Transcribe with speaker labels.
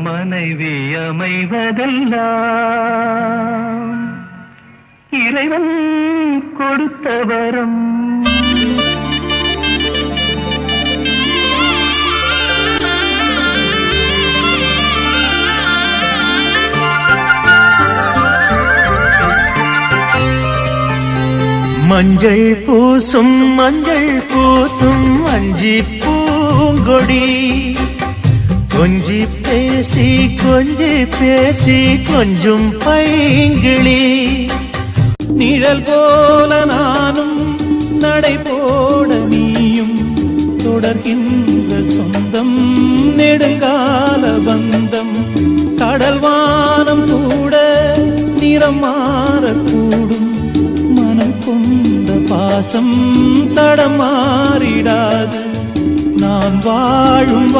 Speaker 1: மனைவி அமைவதெல்லாம் இறைவன் கொடுத்த வரம். மஞ்சள் பூசும் அஞ்சி பூங்கொடி, கொஞ்சி பேசி கொஞ்சம் பைங்கிளி. நிழல் போல நானும் நடை போட நீயும் தொடர்கின்ற சொந்தம் நெடுங்கால பந்தம். கடல் வானம் கூட நிறம் மாறக்கூடும், மனம் கொண்ட பாசம் தடம் மாறிடாது. நான் வாழும்